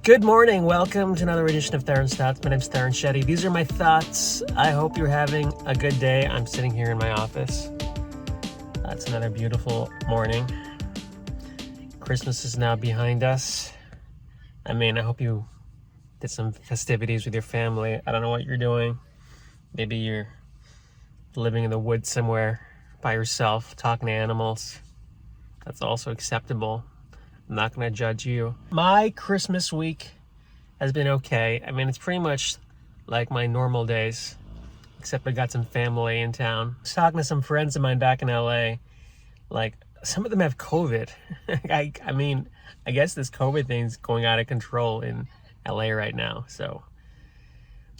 Good morning. Welcome to another edition of Tarun's Thoughts. My name's Tarun Shetty. These are my thoughts. I hope you're having a good day. I'm sitting here in my office. It's another beautiful morning. Christmas is now behind us. I hope you did some festivities with your family. I don't know what you're doing. Maybe you're living in the woods somewhere by yourself, talking to animals. That's also acceptable. I'm not going to judge you. My Christmas week has been okay. It's pretty much like my normal days, except I got some family in town. I was talking to some friends of mine back in LA. Like, some of them have COVID. I guess this COVID thing's going out of control in LA right now. So,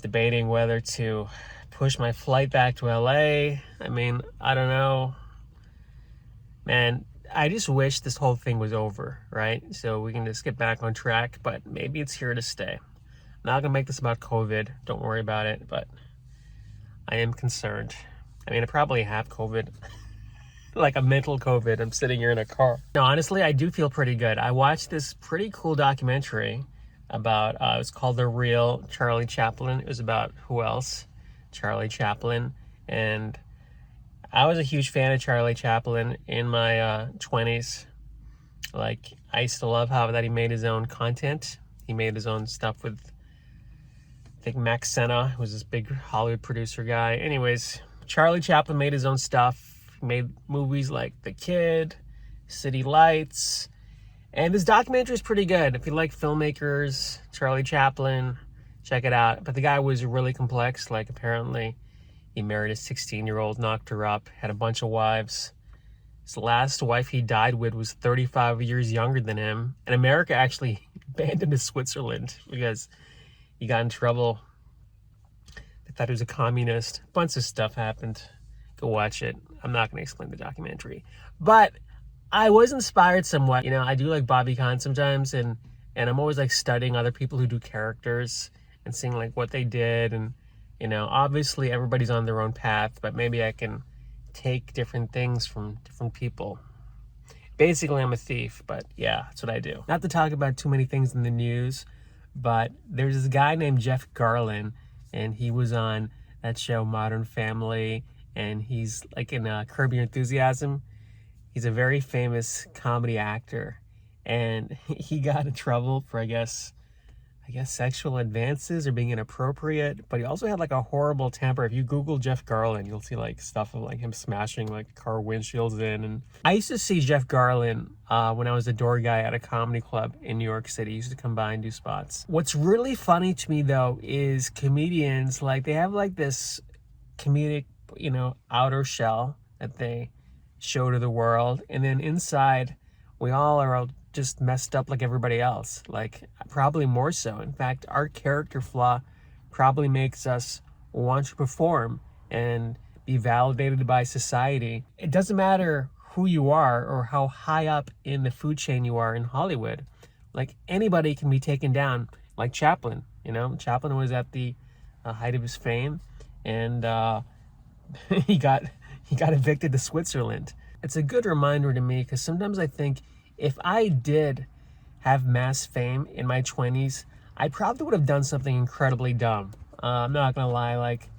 debating whether to push my flight back to LA. I don't know. Man, I just wish this whole thing was over, right? So we can just get back on track, but maybe it's here to stay. I'm not gonna make this about COVID. Don't worry about it, but I am concerned. I probably have COVID, like a mental COVID. I'm sitting here in a car. No, honestly, I do feel pretty good. I watched this pretty cool documentary about, it was called The Real Charlie Chaplin. It was about who else? Charlie Chaplin. And I was a huge fan of Charlie Chaplin in my 20s. Like, I used to love how that he made his own content. He made his own stuff with, I think, Max Senna, who was this big Hollywood producer guy. Anyways, Charlie Chaplin made his own stuff. He made movies like The Kid, City Lights. And this documentary is pretty good. If you like filmmakers, Charlie Chaplin, check it out. But the guy was really complex. Like, apparently, he married a 16-year-old, knocked her up, had a bunch of wives. His last wife he died with was 35 years younger than him. And America actually banned him to Switzerland because he got in trouble. They thought he was a communist. A bunch of stuff happened. Go watch it. I'm not going to explain the documentary. But I was inspired somewhat. I do like Bobby Khan sometimes, and I'm always like studying other people who do characters and seeing like what they did. And obviously everybody's on their own path, but maybe I can take different things from different people. Basically, I'm a thief, but yeah, that's what I do. Not to talk about too many things in the news, but there's this guy named Jeff Garlin, and he was on that show Modern Family, and he's like in Curb Your Enthusiasm. He's a very famous comedy actor, and he got in trouble for, I guess sexual advances or being inappropriate, but he also had like a horrible temper. If you Google Jeff Garlin, you'll see like stuff of like him smashing like car windshields in. And I used to see Jeff Garlin when I was a door guy at a comedy club in New York City. He used to come by and do spots. What's really funny to me though is comedians, like they have like this comedic, outer shell that they show to the world, and then inside we all are just messed up like everybody else, like probably more so. In fact, our character flaw probably makes us want to perform and be validated by society. It doesn't matter who you are or how high up in the food chain you are in Hollywood. Like, anybody can be taken down, like Chaplin. Chaplin was at the height of his fame, and he got evicted to Switzerland. It's a good reminder to me, because sometimes I think if I did have mass fame in my 20s, I probably would have done something incredibly dumb. I'm not gonna lie, like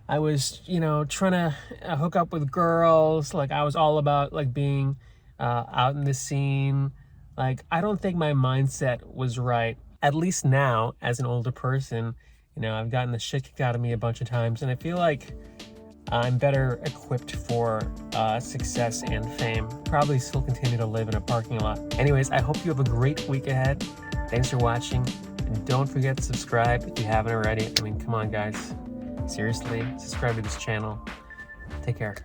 I was, trying to hook up with girls. Like, I was all about like being out in the scene. Like, I don't think my mindset was right. At least now, as an older person, I've gotten the shit kicked out of me a bunch of times, and I feel like I'm better equipped for success and fame. Probably still continue to live in a parking lot. Anyways, I hope you have a great week ahead. Thanks for watching. And don't forget to subscribe if you haven't already. Come on, guys. Seriously, subscribe to this channel. Take care.